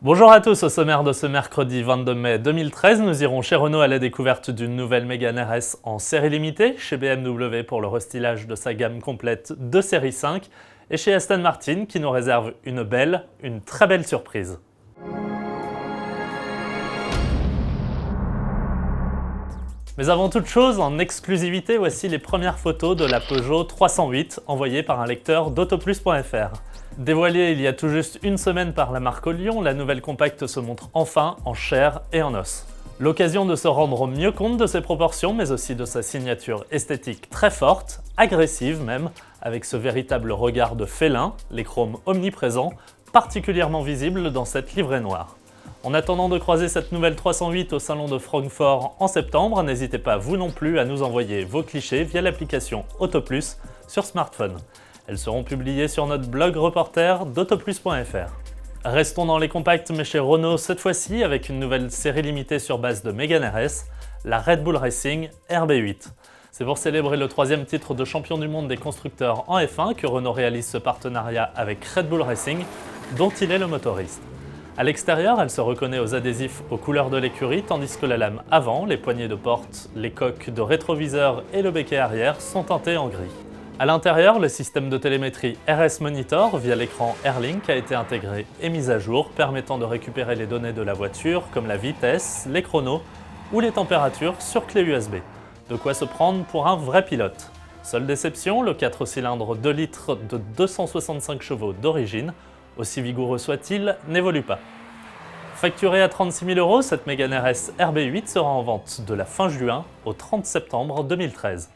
Bonjour à tous, au sommaire de ce mercredi 22 mai 2013, nous irons chez Renault à la découverte d'une nouvelle Mégane RS en série limitée, chez BMW pour le restylage de sa gamme complète de série 5, et chez Aston Martin qui nous réserve une très belle surprise. Mais avant toute chose, en exclusivité, voici les premières photos de la Peugeot 308 envoyées par un lecteur d'autoplus.fr. Dévoilée il y a tout juste une semaine par la marque Lyon, la nouvelle compacte se montre enfin en chair et en os. L'occasion de se rendre mieux compte de ses proportions, mais aussi de sa signature esthétique très forte, agressive même, avec ce véritable regard de félin, les chromes omniprésents, particulièrement visibles dans cette livrée noire. En attendant de croiser cette nouvelle 308 au salon de Francfort en septembre, n'hésitez pas vous non plus à nous envoyer vos clichés via l'application Autoplus sur smartphone. Elles seront publiées sur notre blog reporter d'autoplus.fr. Restons dans les compacts mais chez Renault cette fois-ci avec une nouvelle série limitée sur base de Mégane RS, la Red Bull Racing RB8. C'est pour célébrer le troisième titre de champion du monde des constructeurs en F1 que Renault réalise ce partenariat avec Red Bull Racing, dont il est le motoriste. À l'extérieur, elle se reconnaît aux adhésifs aux couleurs de l'écurie, tandis que la lame avant, les poignées de porte, les coques de rétroviseur et le béquet arrière sont teintés en gris. À l'intérieur, le système de télémétrie RS Monitor via l'écran AirLink a été intégré et mis à jour, permettant de récupérer les données de la voiture comme la vitesse, les chronos ou les températures sur clé USB. De quoi se prendre pour un vrai pilote. Seule déception, le 4 cylindres 2 litres de 265 chevaux d'origine, aussi vigoureux soit-il, n'évolue pas. Facturée à 36 000 €, cette Mégane RS RB8 sera en vente de la fin juin au 30 septembre 2013.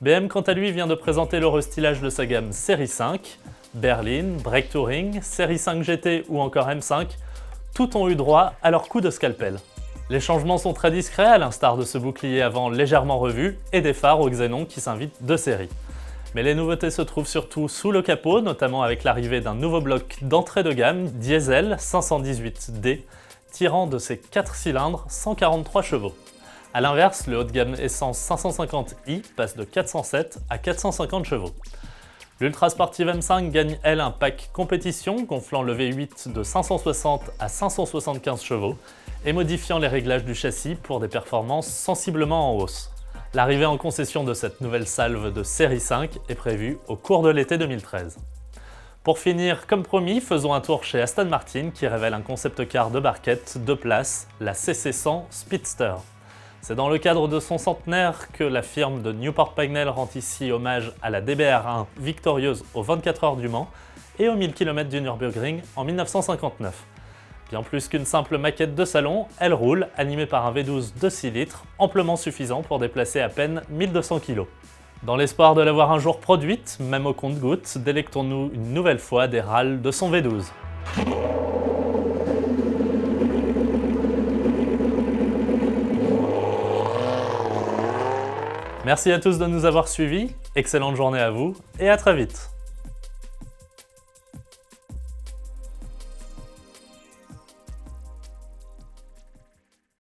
BM quant à lui vient de présenter le restylage de sa gamme série 5, Berline, Break Touring, série 5 GT ou encore M5, tout ont eu droit à leur coup de scalpel. Les changements sont très discrets à l'instar de ce bouclier avant légèrement revu et des phares au xénon qui s'invitent de série. Mais les nouveautés se trouvent surtout sous le capot, notamment avec l'arrivée d'un nouveau bloc d'entrée de gamme diesel 518D, tirant de ses 4 cylindres 143 chevaux. A l'inverse, le haut de gamme essence 550i passe de 407 à 450 chevaux. L'Ultra Sportive M5 gagne elle un pack compétition gonflant le V8 de 560 à 575 chevaux et modifiant les réglages du châssis pour des performances sensiblement en hausse. L'arrivée en concession de cette nouvelle salve de série 5 est prévue au cours de l'été 2013. Pour finir, comme promis, faisons un tour chez Aston Martin qui révèle un concept car de barquette de place, la CC100 Speedster. C'est dans le cadre de son centenaire que la firme de Newport Pagnell rend ici hommage à la DBR1 victorieuse aux 24 heures du Mans et aux 1000 km du Nürburgring en 1959. Bien plus qu'une simple maquette de salon, elle roule, animée par un V12 de 6 litres, amplement suffisant pour déplacer à peine 1200 kg. Dans l'espoir de l'avoir un jour produite, même au compte-gouttes, délectons-nous une nouvelle fois des râles de son V12. Merci à tous de nous avoir suivis, excellente journée à vous et à très vite.